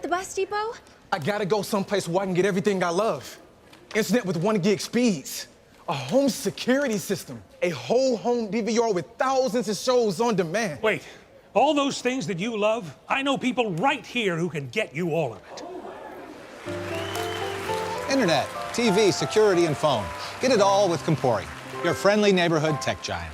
at the bus depot? I gotta go someplace where I can get everything I love. Internet with 1 gig speeds. A home security system. A whole home DVR with thousands of shows on demand. Wait, all those things that you love, I know people right here who can get you all of it. Internet, TV, security, and phone. Get it all with Compori, your friendly neighborhood tech giant.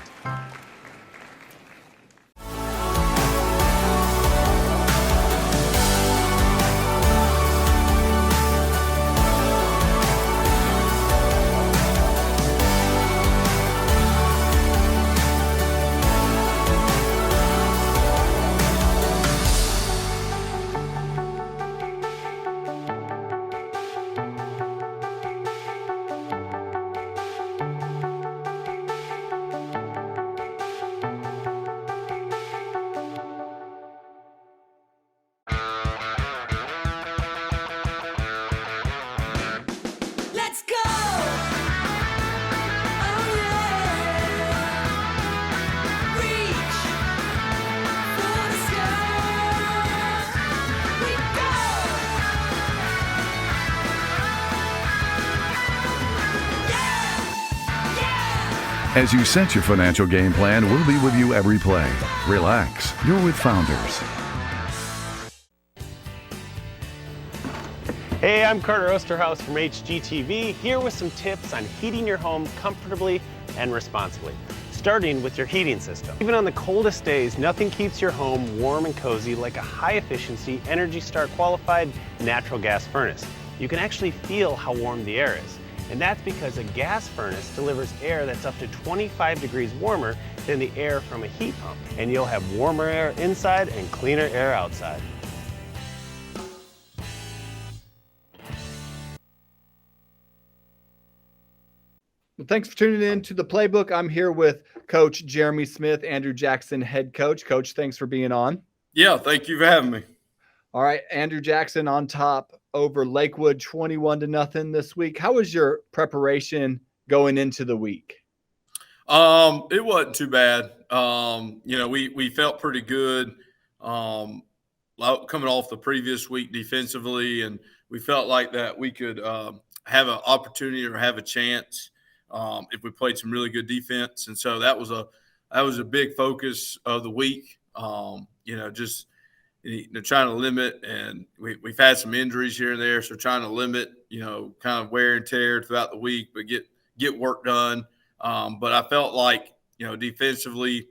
Let's go! Oh yeah! Reach for the sky. We go! Yeah! Yeah! As you set your financial game plan, we'll be with you every play. Relax. You're with Founders. Hey, I'm Carter Osterhaus from HGTV, here with some tips on heating your home comfortably and responsibly, starting with your heating system. Even on the coldest days, nothing keeps your home warm and cozy like a high-efficiency, Energy Star qualified natural gas furnace. You can actually feel how warm the air is, and that's because a gas furnace delivers air that's up to 25 degrees warmer than the air from a heat pump, and you'll have warmer air inside and cleaner air outside. Well, thanks for tuning in to the Playbook. I'm here with Coach Jeremy Smith, Andrew Jackson, head coach. Coach, thanks for being on. Yeah, thank you for having me. All right, Andrew Jackson on top over Lakewood 21-0 this week. How was your preparation going into the week? It wasn't too bad. We felt pretty good coming off the previous week defensively, and we felt like that we could have an opportunity or have a chance if we played some really good defense. And so that was a big focus of the week. Just trying to limit, and we've had some injuries here and there, so trying to limit, kind of wear and tear throughout the week, but get work done. But I felt like, defensively,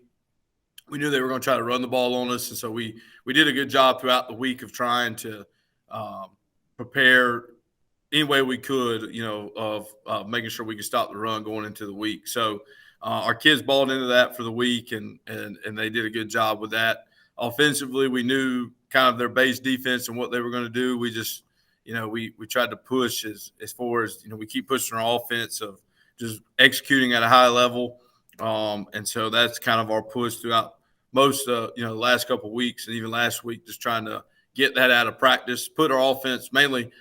we knew they were going to try to run the ball on us, and so we did a good job throughout the week of trying to prepare any way we could, of making sure we could stop the run going into the week. So our kids balled into that for the week, and they did a good job with that. Offensively, we knew kind of their base defense and what they were going to do. We just, we tried to push as far as, we keep pushing our offense of just executing at a high level. And so that's kind of our push throughout most, the last couple of weeks and even last week, just trying to get that out of practice, put our offense in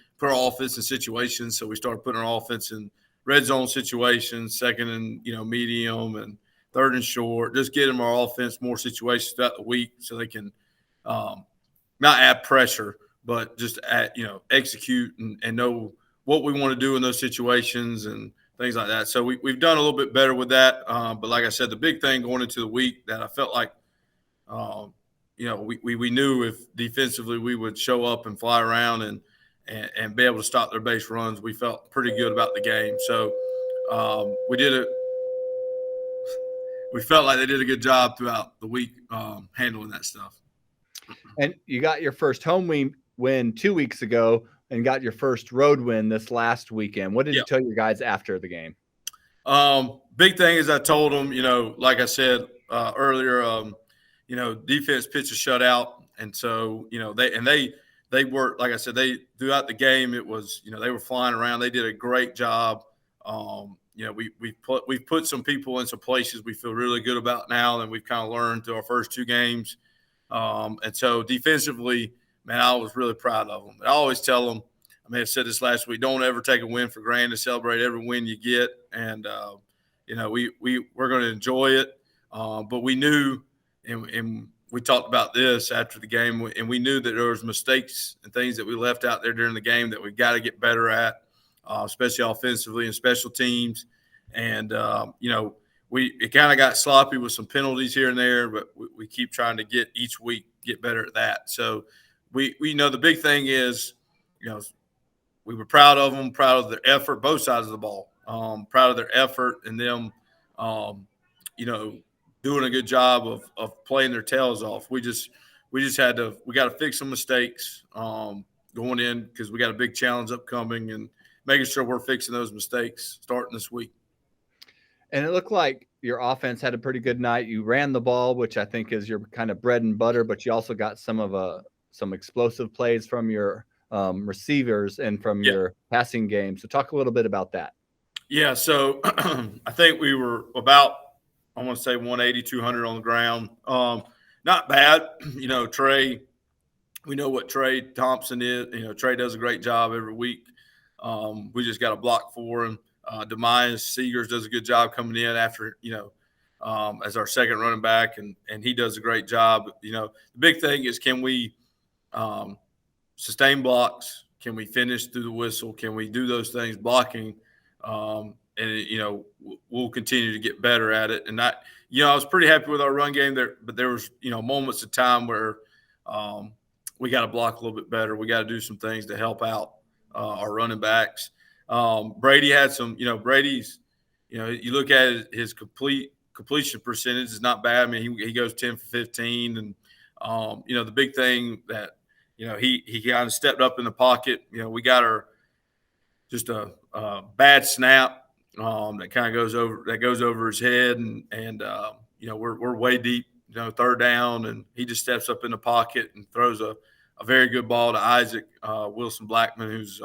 situations. So we started putting our offense in red zone situations, second and, medium, and third and short, just getting our offense more situations throughout the week so they can not add pressure, but just execute and know what we want to do in those situations and things like that. So we've done a little bit better with that. But like I said, the big thing going into the week that I felt like, we knew if defensively we would show up and fly around and be able to stop their base runs, we felt pretty good about the game. So we did it. We felt like they did a good job throughout the week handling that stuff. And you got your first home win 2 weeks ago and got your first road win this last weekend. What did you tell your guys after the game? Big thing is I told them, like I said earlier, defense pitched a shutout. And so, they were, like I said, throughout the game, it was, they were flying around. They did a great job. We've put some people in some places we feel really good about now, and we've kind of learned through our first two games. And so defensively, man, I was really proud of them. I always tell them, I may have said this last week, don't ever take a win for granted. Celebrate every win you get. And, we're going to enjoy it. But we knew, and we talked about this after the game, and we knew that there was mistakes and things that we left out there during the game that we got to get better at, especially offensively and special teams. And it kind of got sloppy with some penalties here and there, but we keep trying to get each week get better at that. So we the big thing is, we were proud of them, proud of their effort, both sides of the ball, proud of their effort and them, doing a good job of playing their tails off. We got to fix some mistakes going in, because we got a big challenge upcoming, and making sure we're fixing those mistakes starting this week. And it looked like your offense had a pretty good night. You ran the ball, which I think is your kind of bread and butter, but you also got some explosive plays from your receivers and from your passing game. So talk a little bit about that. Yeah, so I think we were about, I want to say 180, 200 on the ground. Not bad. Trey, we know what Trey Thompson is. Trey does a great job every week. We just got a block for him. Demias Seegers does a good job coming in after, as our second running back, and he does a great job. The big thing is, can we sustain blocks? Can we finish through the whistle? Can we do those things blocking? We'll continue to get better at it. And I was pretty happy with our run game there, but there was, moments of time where we got to block a little bit better. We got to do some things to help out our running backs. Brady had some, Brady's, you look at his completion percentage is not bad. I mean, he goes 10 for 15. And, the big thing that, he kind of stepped up in the pocket. We got just a bad snap that kind of goes over his head. And we're way deep, third down, and he just steps up in the pocket and throws a very good ball to Isaac Wilson Blackman, who's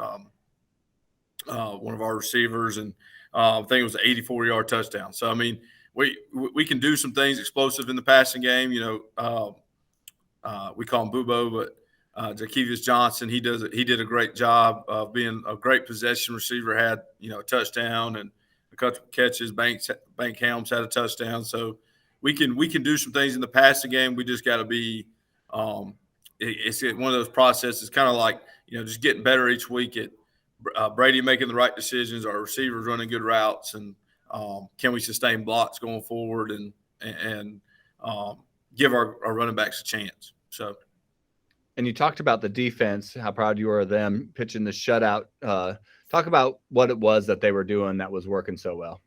one of our receivers, and I think it was an 84-yard touchdown. So, I mean, we can do some things explosive in the passing game. We call him Bubo, but Jakevius Johnson, he did a great job of being a great possession receiver, had, a touchdown and a couple catches. Bank Helms had a touchdown. So we can do some things in the passing game. We just got to be it's one of those processes, kind of like, just getting better each week at Brady making the right decisions, our receivers running good routes, and can we sustain blocks going forward and give our running backs a chance. So. And you talked about the defense, how proud you were of them pitching the shutout. Talk about what it was that they were doing that was working so well.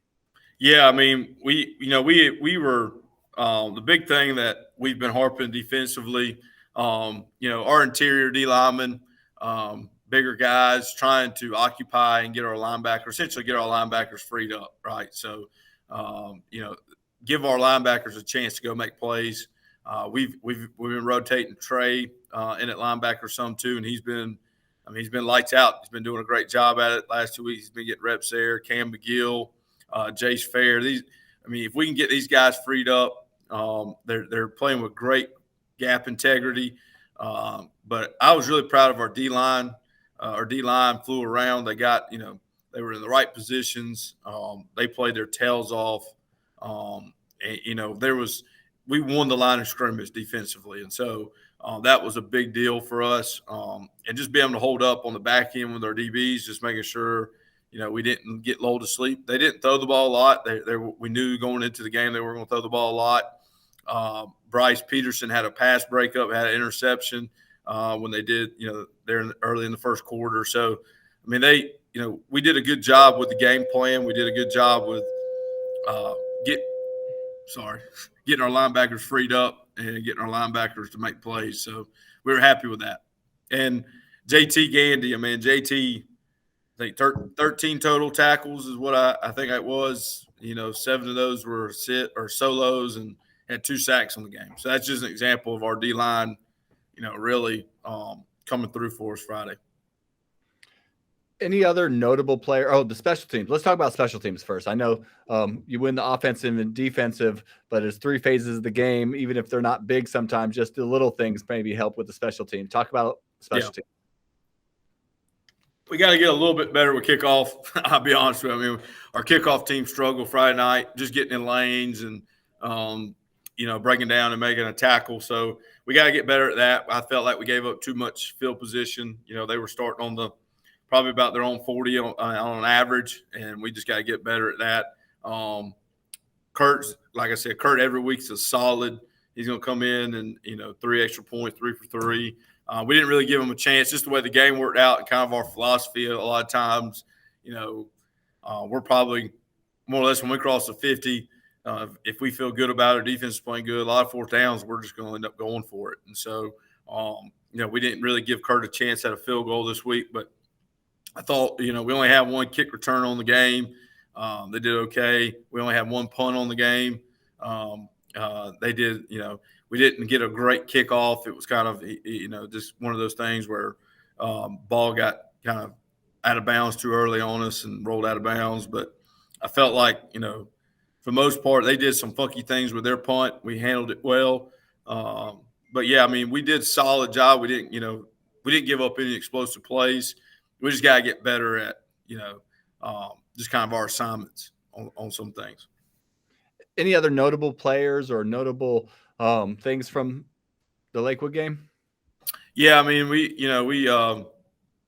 Yeah, I mean, we were the big thing that we've been harping defensively. Our interior D linemen, bigger guys, trying to occupy and get our linebackers freed up, right? So, give our linebackers a chance to go make plays. We've been rotating Trey in at linebacker some too, and he's been lights out. He's been doing a great job at it last 2 weeks. He's been getting reps there. Cam McGill, Jace Fair. If we can get these guys freed up, they're playing with great gap integrity. But I was really proud of our D line. Our D line flew around. They got, they were in the right positions. They played their tails off. We won the line of scrimmage defensively. And so that was a big deal for us. And just being able to hold up on the back end with our DBs, just making sure, we didn't get lulled to sleep. They didn't throw the ball a lot. We knew going into the game they were going to throw the ball a lot. Bryce Peterson had a pass breakup, had an interception when they did, they're early in the first quarter. So, we did a good job with the game plan. We did a good job with getting our linebackers freed up and getting our linebackers to make plays. So we were happy with that. And JT Gandy, JT, I think 13 total tackles is what I think it was. 7 of those were solos, and had 2 sacks on the game. So that's just an example of our D-line, really coming through for us Friday. Any other notable player? Oh, the special teams. Let's talk about special teams first. I know you win the offensive and defensive, but it's 3 phases of the game. Even if they're not big, sometimes just the little things maybe help with the special team. Talk about special teams. We got to get a little bit better with kickoff. I'll be honest with you. Our kickoff team struggled Friday night, just getting in lanes and breaking down and making a tackle. So we got to get better at that. I felt like we gave up too much field position. They were starting on probably about their own 40 on an average, and we just got to get better at that. Kurt's, like I said, Kurt every week's a solid. He's going to come in and 3 extra points, 3 for 3. We didn't really give him a chance, just the way the game worked out and kind of our philosophy. A lot of times, we're probably more or less when we cross the 50. If we feel good about it, our defense is playing good, a lot of fourth downs, we're just going to end up going for it. And so, we didn't really give Kurt a chance at a field goal this week, but I thought, we only had 1 kick return on the game. They did okay. We only had 1 punt on the game. They did, we didn't get a great kickoff. It was kind of, just one of those things where ball got kind of out of bounds too early on us and rolled out of bounds. But I felt like, for the most part, they did some funky things with their punt. We handled it well. But yeah, we did a solid job. We didn't give up any explosive plays. We just got to get better at, just kind of our assignments on some things. Any other notable players or notable things from the Lakewood game? Yeah, we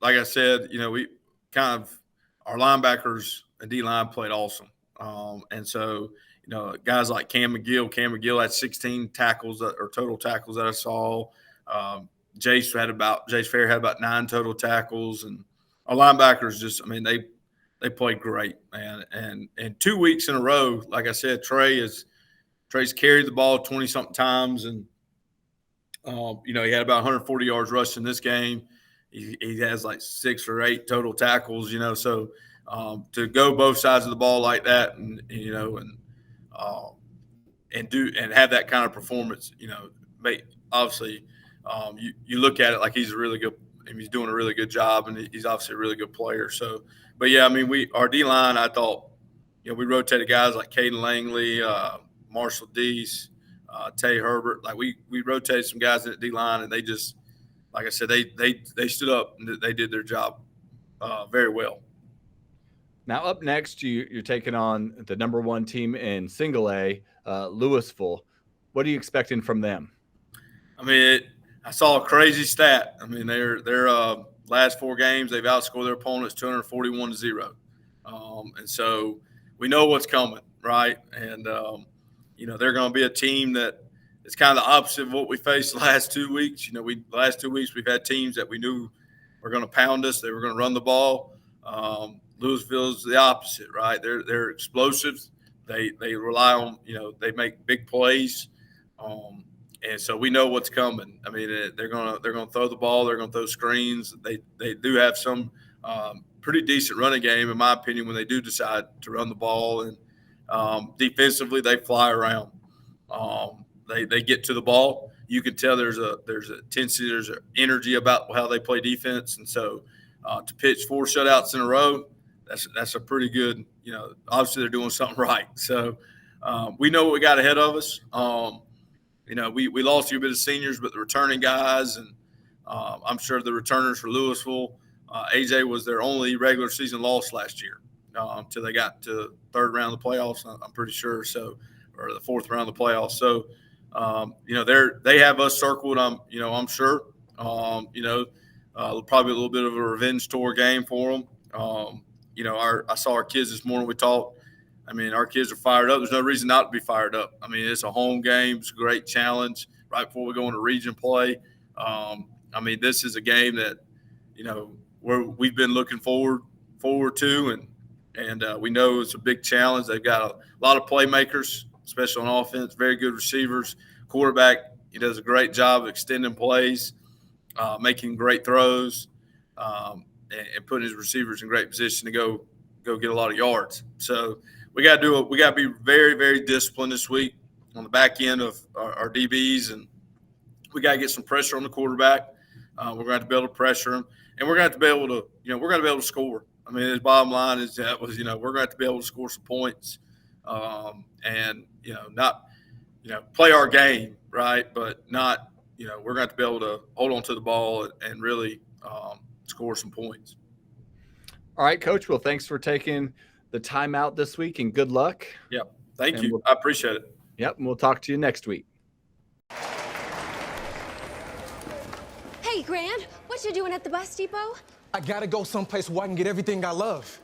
like I said, we kind of our linebackers and D-line played awesome. And so, guys like Cam McGill had 16 tackles or total tackles that I saw. Jace Fair had about 9 total tackles, and our linebackers just, they played great, man. And 2 weeks in a row, like I said, Trey's carried the ball 20-something times, and he had about 140 yards rushing this game. He has like 6 or 8 total tackles, so to go both sides of the ball like that and have that kind of performance, obviously you look at it like he's doing a really good job, and he's obviously a really good player. So, but yeah, our D-line, I thought, we rotated guys like Caden Langley, Marshall Deese, Tay Herbert. Like we rotated some guys in the D-line, and they just, like I said, they stood up and they did their job very well. Now up next, you're taking on the number 1 team in Single A, Louisville. What are you expecting from them? I saw a crazy stat. Their last 4 games, they've outscored their opponents 241-0. And so we know what's coming, right? And, they're going to be a team that is kind of the opposite of what we faced the last 2 weeks. The last 2 weeks we've had teams that we knew were going to pound us. They were going to run the ball. Louisville's the opposite, right? They're explosive. They rely on, they make big plays. And so we know what's coming. They're gonna throw the ball. They're gonna throw screens. They do have some pretty decent running game, in my opinion, when they do decide to run the ball. And defensively, they fly around. They get to the ball. You can tell there's a intensity, there's an energy about how they play defense. And so to pitch 4 shutouts in a row, that's a pretty good. Obviously they're doing something right. So we know what we got ahead of us. We lost a bit of seniors, but the returning guys, and I'm sure the returners for Louisville, AJ was their only regular season loss last year until they got to 3rd round of the playoffs, I'm pretty sure, or the 4th round of the playoffs. So, they have us circled, I'm sure, probably a little bit of a revenge tour game for them. I saw our kids this morning. We talked. Our kids are fired up. There's no reason not to be fired up. It's a home game. It's a great challenge right before we go into region play. This is a game that, we've been looking forward to, and we know it's a big challenge. They've got a lot of playmakers, especially on offense, very good receivers. Quarterback, he does a great job of extending plays, making great throws, and putting his receivers in great position to go get a lot of yards. So we got to be very, very disciplined this week on the back end of our DBs, and we got to get some pressure on the quarterback. We're going to have to be able to pressure him, and we're going to have to be able to, score. His bottom line is we're going to have to be able to score some points, and not play our game right, but not we're going to have to be able to hold on to the ball and really score some points. All right, Coach. Well, thanks for taking the time out this week, and good luck. Yeah, thank you. I appreciate it. Yep, and we'll talk to you next week. Hey, Grant, what you doing at the bus depot? I gotta go someplace where I can get everything I love.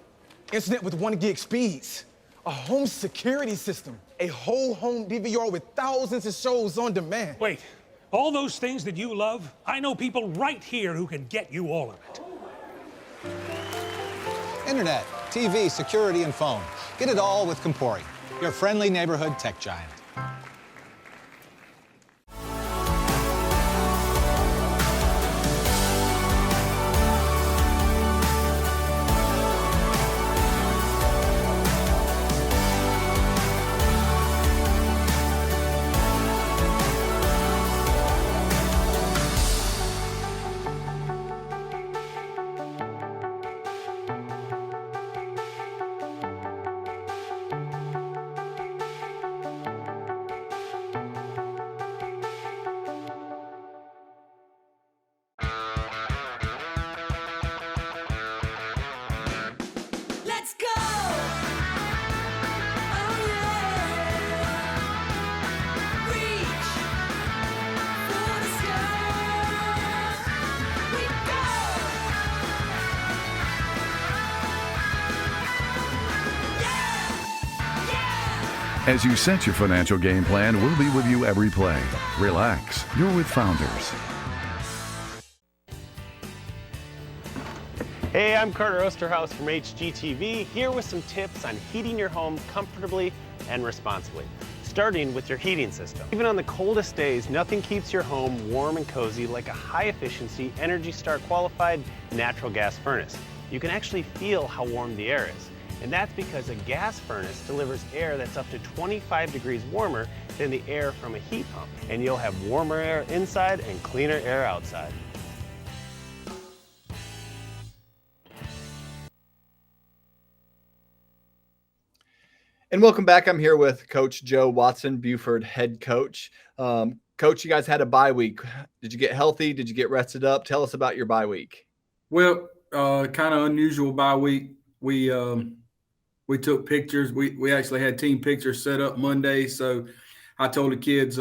Internet with 1 gig speeds. A home security system. A whole home DVR with thousands of shows on demand. Wait, all those things that you love, I know people right here who can get you all of it. Internet, TV, security, and phone. Get it all with Compori, your friendly neighborhood tech giant. Let's go! Oh yeah! Reach for the sky. We go! Yeah! Yeah! As you set your financial game plan, we'll be with you every play. Relax. You're with Founders. Hey, I'm Carter Osterhaus from HGTV, here with some tips on heating your home comfortably and responsibly, starting with your heating system. Even on the coldest days, nothing keeps your home warm and cozy like a high-efficiency, Energy Star qualified natural gas furnace. You can actually feel how warm the air is. And that's because a gas furnace delivers air that's up to 25 degrees warmer than the air from a heat pump. And you'll have warmer air inside and cleaner air outside. And welcome back. I'm here with Coach Joe Watson, Buford head coach. Coach, you guys had a bye week. Did you get healthy? Did you get rested up? Tell us about your bye week. Well, kind of unusual bye week. We took pictures. We actually had team pictures set up Monday. So I told the kids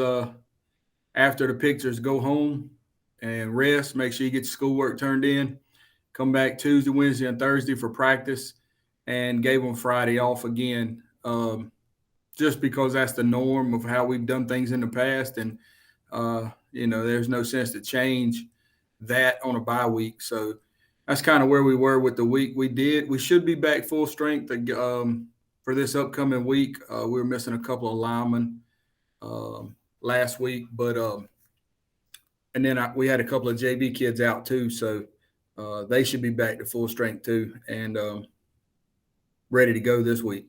after the pictures, go home and rest. Make sure you get your schoolwork turned in. Come back Tuesday, Wednesday, and Thursday for practice, and gave them Friday off again. Just because that's the norm of how we've done things in the past. And, there's no sense to change that on a bye week. So that's kind of where we were with the week. We should be back full strength for this upcoming week. We were missing a couple of linemen last week, but and then we had a couple of JV kids out too. So they should be back to full strength too, and ready to go this week.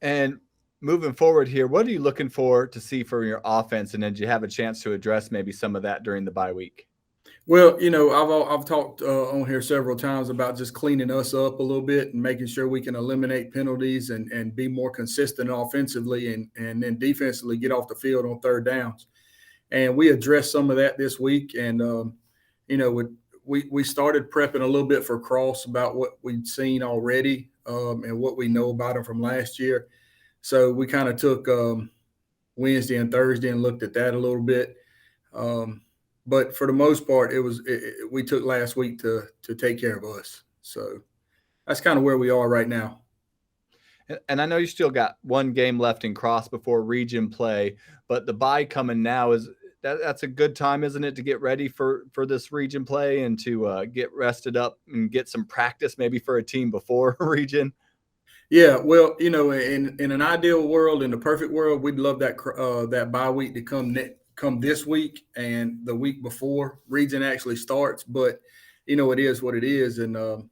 And moving forward here, what are you looking for to see from your offense? And did you have a chance to address maybe some of that during the bye week? Well, I've talked on here several times about just cleaning us up a little bit and making sure we can eliminate penalties and be more consistent offensively and then defensively get off the field on third downs. And we addressed some of that this week. And, we started prepping a little bit for Cross about what we'd seen already and what we know about him from last year. So we kind of took Wednesday and Thursday and looked at that a little bit. But for the most part, we took last week to take care of us. So that's kind of where we are right now. And I know you still got one game left in Cross before region play, but the bye coming now that's a good time, isn't it, to get ready for this region play and to get rested up and get some practice maybe for a team before region? Yeah, well, in an ideal world, in the perfect world, we'd love that bye week to come this week and the week before region actually starts. But it is what it is, and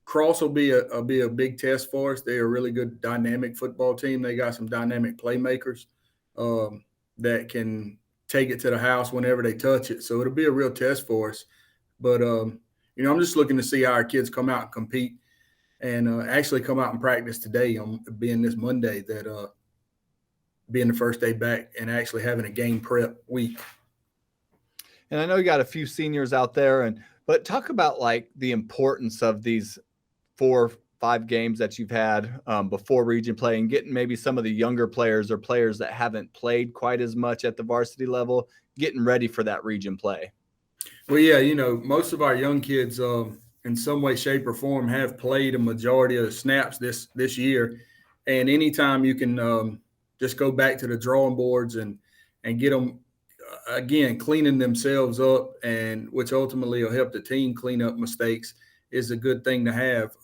Cross will be a big test for us. They're a really good dynamic football team. They got some dynamic playmakers that can take it to the house whenever they touch it. So it'll be a real test for us. But I'm just looking to see how our kids come out and compete. And actually come out and practice today on being this Monday, that being the first day back and actually having a game prep week. And I know you got a few seniors out there, but talk about like the importance of these 4 5 games that you've had before region play, and getting maybe some of the younger players or players that haven't played quite as much at the varsity level, getting ready for that region play? Well, yeah, most of our young kids in some way, shape, or form have played a majority of the snaps this year. And anytime you can just go back to the drawing boards and get them, again, cleaning themselves up, and which ultimately will help the team clean up mistakes, is a good thing to have.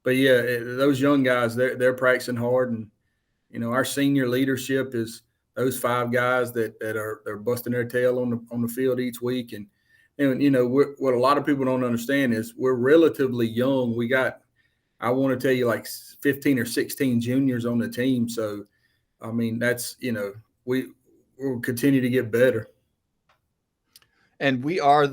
But yeah, those young guys, they're practicing hard, and our senior leadership is those 5 guys that are busting their tail on the field each week, and what a lot of people don't understand is we're relatively young. We got, I want to tell you, like 15 or 16 juniors on the team. So, I mean, that's we'll continue to get better. And we are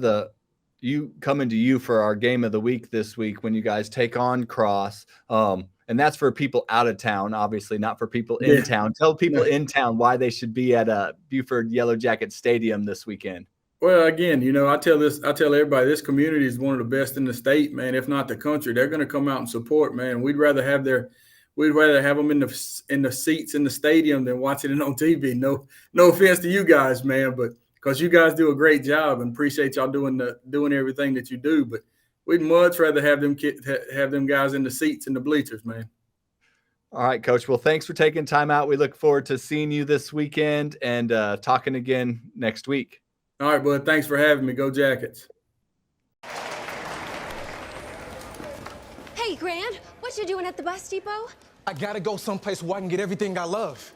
coming to you for our game of the week this week when you guys take on Cross. And that's for people out of town, obviously, not for people in town. Tell people in town why they should be at Buford Yellow Jacket Stadium this weekend. Well, again, I tell everybody, this community is one of the best in the state, man, if not the country. They're going to come out and support, man. We'd rather have them in the seats in the stadium than watching it on TV. No offense to you guys, man, but because you guys do a great job, and appreciate y'all doing everything that you do. But we'd much rather have them guys in the seats and the bleachers, man. All right, Coach. Well, thanks for taking time out. We look forward to seeing you this weekend and talking again next week. All right, bud. Thanks for having me. Go Jackets. Hey, Grant, what you doing at the bus depot? I gotta go someplace where I can get everything I love.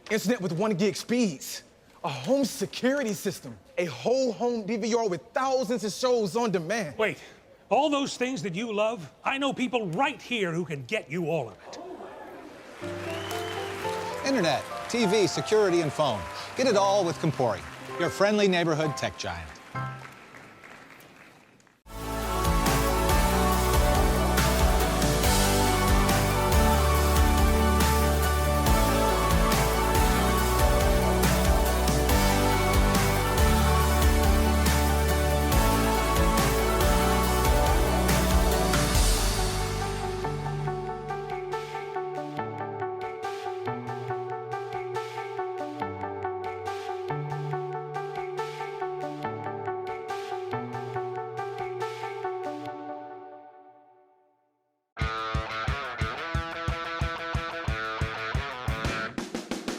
Internet with 1 gig speeds. A home security system. A whole home DVR with thousands of shows on demand. Wait, all those things that you love, I know people right here who can get you all of it. Internet, TV, security, and phone. Get it all with Compori, your friendly neighborhood tech giant.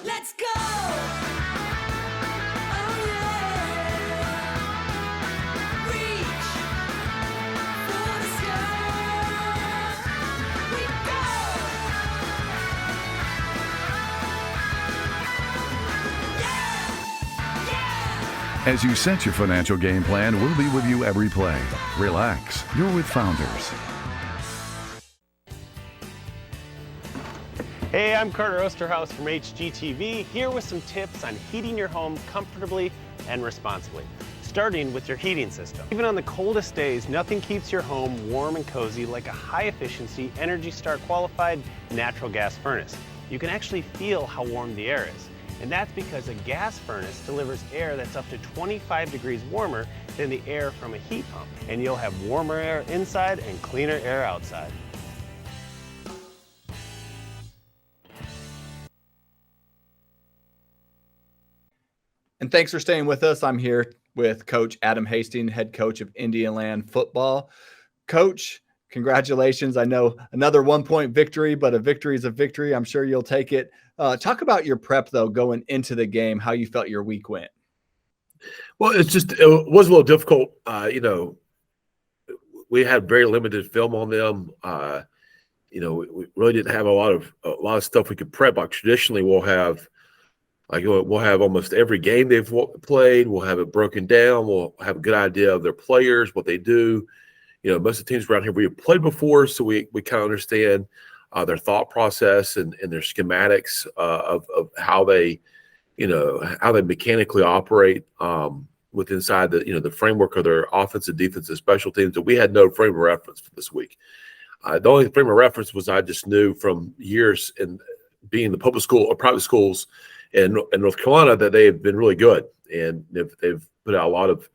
Let's go! Oh, yeah! Reach for the sky! We go! Yeah! Yeah! As you set your financial game plan, we'll be with you every play. Relax. You're with Founders. Hey, I'm Carter Osterhaus from HGTV, here with some tips on heating your home comfortably and responsibly, starting with your heating system. Even on the coldest days, nothing keeps your home warm and cozy like a high-efficiency, Energy Star qualified natural gas furnace. You can actually feel how warm the air is, and that's because a gas furnace delivers air that's up to 25 degrees warmer than the air from a heat pump, and you'll have warmer air inside and cleaner air outside. And thanks for staying with us. I'm here with Coach Adam Hastings, head coach of Indianland football. Coach, congratulations. I know another 1-point victory, but a victory is a victory. I'm sure you'll take it. Talk about your prep, though, going into the game, how you felt your week went. Well, it was a little difficult. We had very limited film on them. We really didn't have a lot of stuff we could prep. Like traditionally, we'll have almost every game they've played. We'll have it broken down. We'll have a good idea of their players, what they do. Most of the teams around here we have played before, so we kind of understand their thought process and their schematics of how they mechanically operate with inside the framework of their offensive, defensive, special teams. And we had no frame of reference for this week. The only frame of reference was I just knew from years in being in the public school or private schools in North Carolina that they have been really good, and they've put out a lot of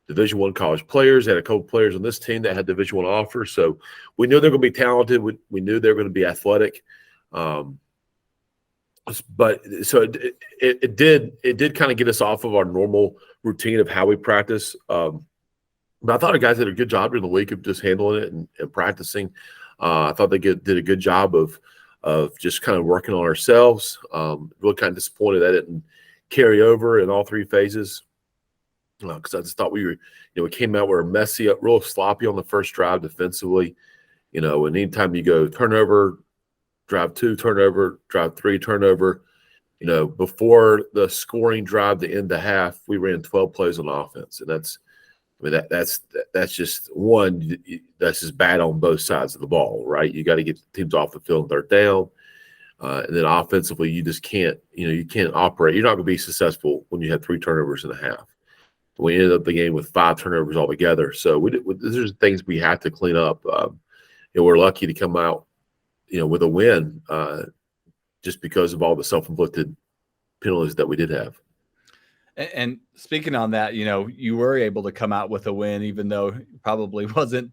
Division I college players. They had a couple players on this team that had Division I offers. So we knew they're going to be talented. We knew they were going to be athletic. But so it did kind of get us off of our normal routine of how we practice. But I thought the guys did a good job during the week of just handling it and practicing. I thought they did a good job of just kind of working on ourselves. Really kind of disappointed that it didn't carry over in all three phases, because I just thought we came out, we were messy up, real sloppy on the first drive defensively. And anytime you go turnover, drive 2, turnover, drive 3, turnover, before the scoring drive to end the half, we ran 12 plays on offense, and that's just one. That's just bad on both sides of the ball, right? You got to get teams off the field on third down, and then offensively, you just can't. You can't operate. You're not going to be successful when you have 3 turnovers and a half. We ended up the game with 5 turnovers altogether. So these are things we have to clean up. We're lucky to come out, with a win, just because of all the self-inflicted penalties that we did have. And speaking on that, you were able to come out with a win, even though it probably wasn't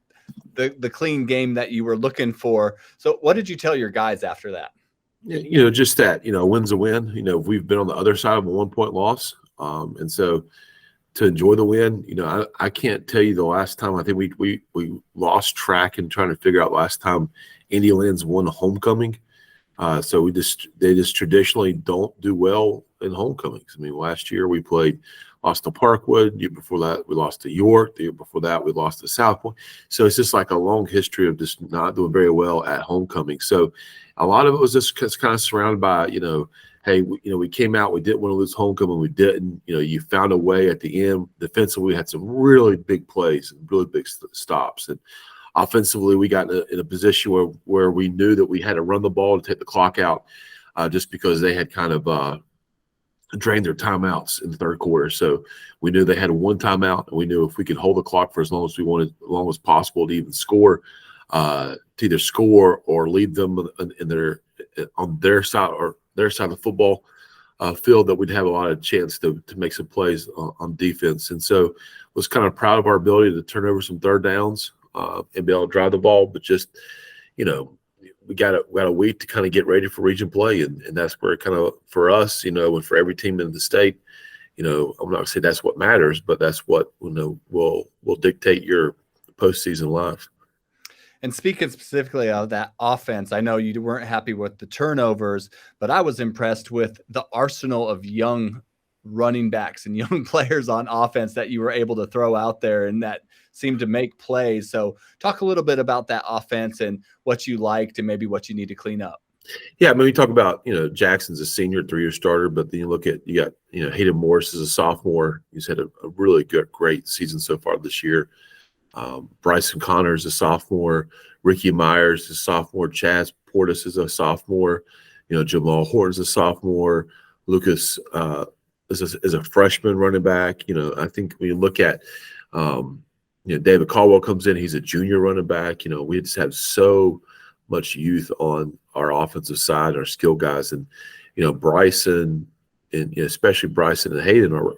the clean game that you were looking for. So what did you tell your guys after that? Just that, a win's a win. We've been on the other side of a 1-point loss. And so to enjoy the win, I can't tell you the last time. I think we lost track in trying to figure out last time Indianaland's won a homecoming. So they just traditionally don't do well in homecomings. I mean, last year we lost to Parkwood. The year before that, we lost to York. The year before that, we lost to South Point. So it's just like a long history of just not doing very well at homecoming. So a lot of it was just kind of surrounded by, hey, we came out, we didn't want to lose homecoming, we didn't. You found a way at the end. Defensively, we had some really big plays and really big stops. And offensively, we got in a position where we knew that we had to run the ball to take the clock out, just because they had kind of drained their timeouts in the third quarter. So we knew they had 1 timeout, and we knew if we could hold the clock for as long as we wanted, as long as possible to even score, to either score or lead them on their side or their side of the football field, that we'd have a lot of chance to make some plays on defense. And so was kind of proud of our ability to turn over some third downs and be able to drive the ball. But just, we got a week to kind of get ready for region play. And that's where kind of for us, and for every team in the state, I'm not going to say that's what matters, but that's what, will dictate your postseason life. And speaking specifically of that offense, I know you weren't happy with the turnovers, but I was impressed with the arsenal of young running backs and young players on offense that you were able to throw out there and that seemed to make plays. So talk a little bit about that offense and what you liked and maybe what you need to clean up. Yeah, I mean, we talk about, Jackson's a senior, 3-year starter, but then you got, Hayden Morris is a sophomore. He's had a really great season so far this year. Bryson Connors is a sophomore. Ricky Myers is a sophomore. Chaz Portis is a sophomore. Jamal Horton's a sophomore. Lucas is a freshman running back. I think when you look at, David Caldwell comes in, he's a junior running back. We just have so much youth on our offensive side, our skill guys. And, Bryson and especially Bryson and Hayden are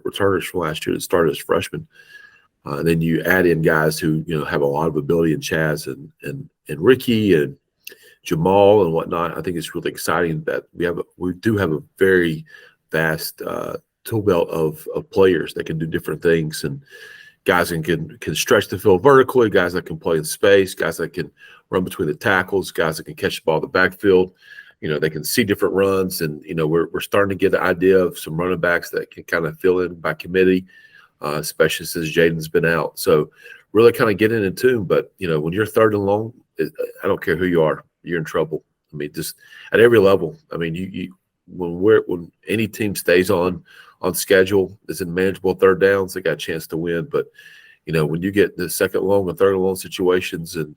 returners from last year that started as freshmen. And then you add in guys who, have a lot of ability in Chaz and Ricky and Jamal and whatnot. I think it's really exciting that we do have a very vast tool belt of players that can do different things, and guys that can stretch the field vertically, guys that can play in space, guys that can run between the tackles, guys that can catch the ball in the backfield. They can see different runs, and we're starting to get an idea of some running backs that can kind of fill in by committee. Especially since Jaden's been out. So really kind of getting in tune. But, when you're third and long, I don't care who you are, you're in trouble. I mean, just at every level. I mean, when any team stays on schedule, is in manageable third downs, they got a chance to win. But, when you get the second long and third and long situations, and,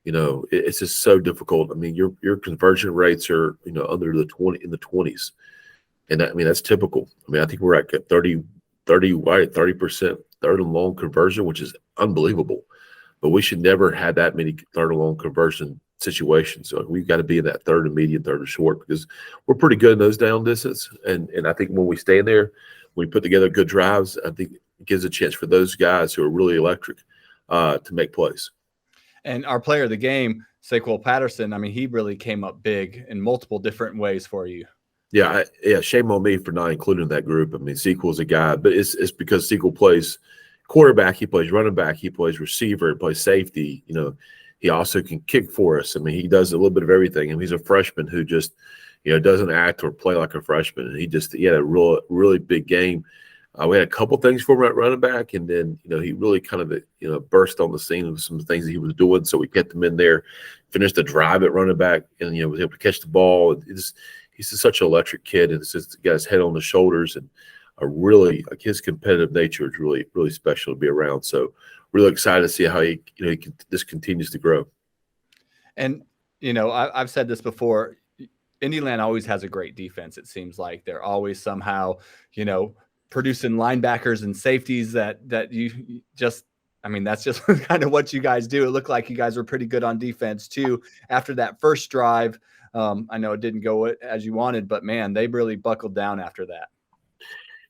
it's just so difficult. I mean, your conversion rates are, under the 20s. And that's typical. I mean, I think we're at 30% third and long conversion, which is unbelievable. But we should never have that many third and long conversion situations. So we've got to be in that third and medium, third and short, because we're pretty good in those down distance. And I think when we stay in there, when we put together good drives, I think gives a chance for those guys who are really electric to make plays. And our player of the game, Saquon Patterson, I mean, he really came up big in multiple different ways for you. Yeah, shame on me for not including that group. I mean, Sequel's a guy, but it's because Sequel plays quarterback, he plays running back, he plays receiver, he plays safety. You know, he also can kick for us. I mean, he does a little bit of everything. And he's a freshman who just, you know, doesn't act or play like a freshman. And he had a really big game. We had a couple things for him at running back, and then, you know, he really kind of, you know, burst on the scene with some things that he was doing. So we kept him in there, finished the drive at running back, and, you know, was able to catch the ball. He's just such an electric kid, and it's just got his head on the shoulders, and a really, like, his competitive nature is really, really special to be around. So really excited to see how this continues to grow. And, you know, I've said this before, Indiana always has a great defense. It seems like they're always somehow, you know, producing linebackers and safeties that you just, I mean, that's just kind of what you guys do. It looked like you guys were pretty good on defense too. After that first drive, I know it didn't go as you wanted, but man, they really buckled down after that.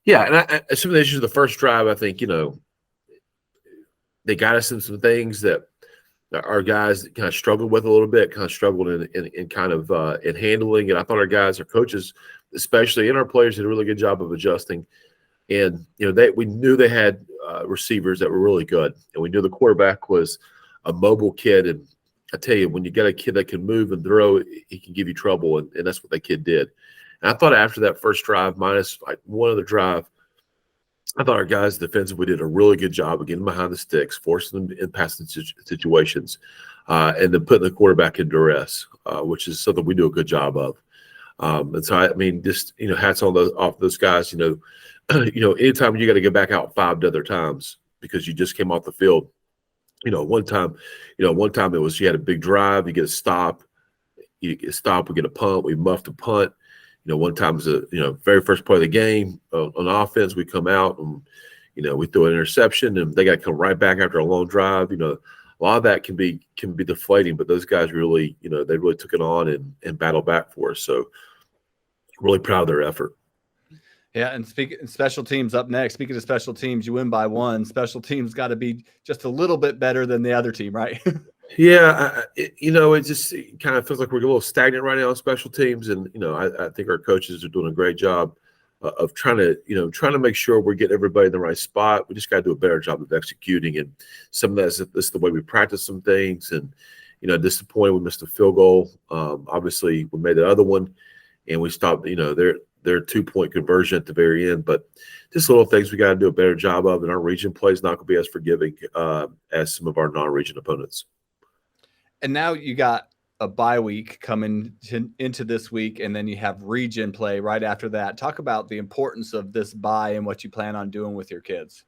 Yeah. And some of the issues of the first drive, I think, you know, they got us in some things that our guys kind of struggled with a little bit, in handling. And I thought our guys, our coaches, especially, and our players did a really good job of adjusting. And, you know, we knew they had receivers that were really good. And we knew the quarterback was a mobile kid. And I tell you, when you got a kid that can move and throw, he can give you trouble. And that's what that kid did. And I thought after that first drive, minus like one other drive, I thought our guys defensively did a really good job of getting behind the sticks, forcing them in passing situations, and then putting the quarterback in duress, which is something we do a good job of. And so, I mean, just, you know, hats off those guys. You know, anytime you got to go back out 5 other times because you just came off the field. You know, one time it was you had a big drive, you get a stop, we get a punt, we muffed a punt. You know, one time was very first play of the game on offense, we come out and, you know, we throw an interception and they got to come right back after a long drive. You know, a lot of that can be deflating, but those guys really, you know, they really took it on and battled back for us. So really proud of their effort. Yeah, and special teams up next. Speaking of special teams, you win by 1. Special teams got to be just a little bit better than the other team, right? Yeah, it kind of feels like we're a little stagnant right now on special teams, and, you know, I think our coaches are doing a great job of trying to make sure we're getting everybody in the right spot. We just got to do a better job of executing, and some of this is the way we practice some things. And, you know, disappointed we missed a field goal. Obviously, we made the other one, and we stopped. You know, their 2-point conversion at the very end, but just little things we got to do a better job of. And our region play is not going to be as forgiving as some of our non-region opponents. And now you got a bye week coming into this week, and then you have region play right after that. Talk about the importance of this bye and what you plan on doing with your kids.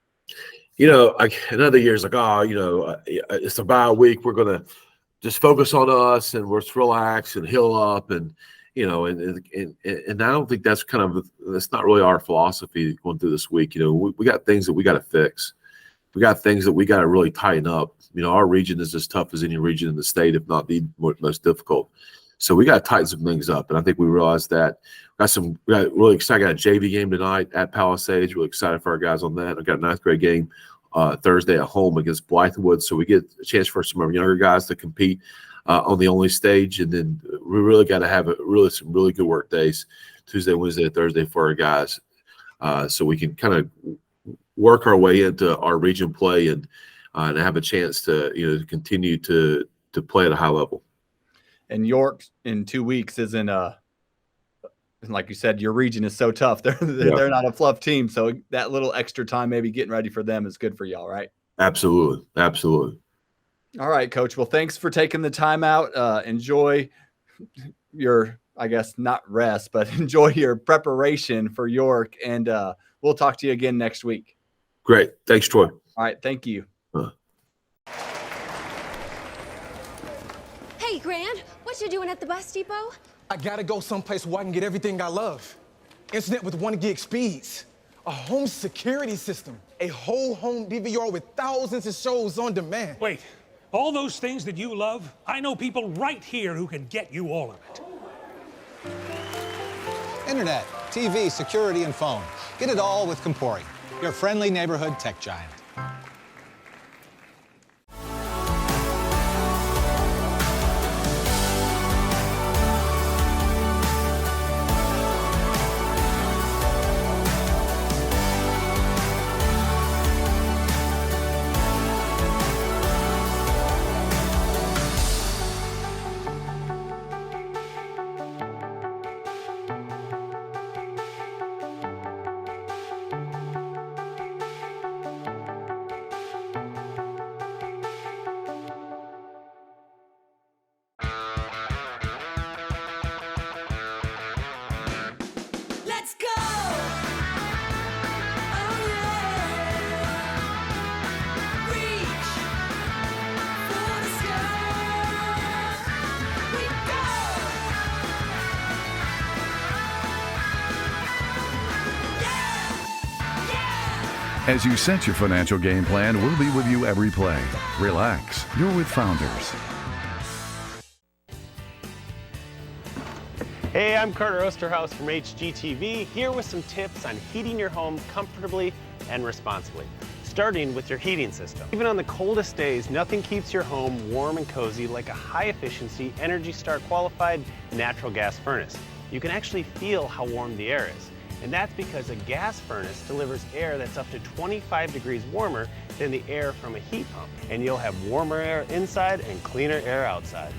You know, another year's like, it's a bye week. We're going to just focus on us and we're just relax and heal up. And, you know, and I don't think that's that's not really our philosophy going through this week. You know, we got things that we got to fix. We got things that we got to really tighten up. You know, our region is as tough as any region in the state, if not the most difficult. So we got to tighten some things up. And I think we realized that. We got really excited. I got a JV game tonight at Palisades. Really excited for our guys on that. I got a 9th grade game Thursday at home against Blythewood. So we get a chance for some of our younger guys to compete on the only stage. And then we really got to have some really good work days, Tuesday, Wednesday, Thursday for our guys. So we can kind of work our way into our region play and have a chance to, you know, to continue to play at a high level. And York in 2 weeks isn't like you said, your region is so tough. They're not a fluff team. So that little extra time, maybe getting ready for them, is good for y'all, right? Absolutely. Absolutely. All right, Coach. Well, thanks for taking the time out. Enjoy your, I guess, not rest, but enjoy your preparation for York. And we'll talk to you again next week. Great. Thanks, Troy. All right. Thank you. Hey, Grant, what you doing at the bus depot? I gotta go someplace where I can get everything I love. Internet with 1 gig speeds. A home security system. A whole home DVR with thousands of shows on demand. Wait, all those things that you love, I know people right here who can get you all of it. Internet, TV, security, and phone. Get it all with Compori. your friendly neighborhood tech giant. Let's go! Oh yeah! Reach for the sky. We go! Yeah! Yeah! As you set your financial game plan, we'll be with you every play. Relax. You're with Founders. Hey, I'm Carter Osterhaus from HGTV, here with some tips on heating your home comfortably and responsibly, starting with your heating system. Even on the coldest days, nothing keeps your home warm and cozy like a high-efficiency, Energy Star qualified natural gas furnace. You can actually feel how warm the air is. And that's because a gas furnace delivers air that's up to 25 degrees warmer than the air from a heat pump. And you'll have warmer air inside and cleaner air outside.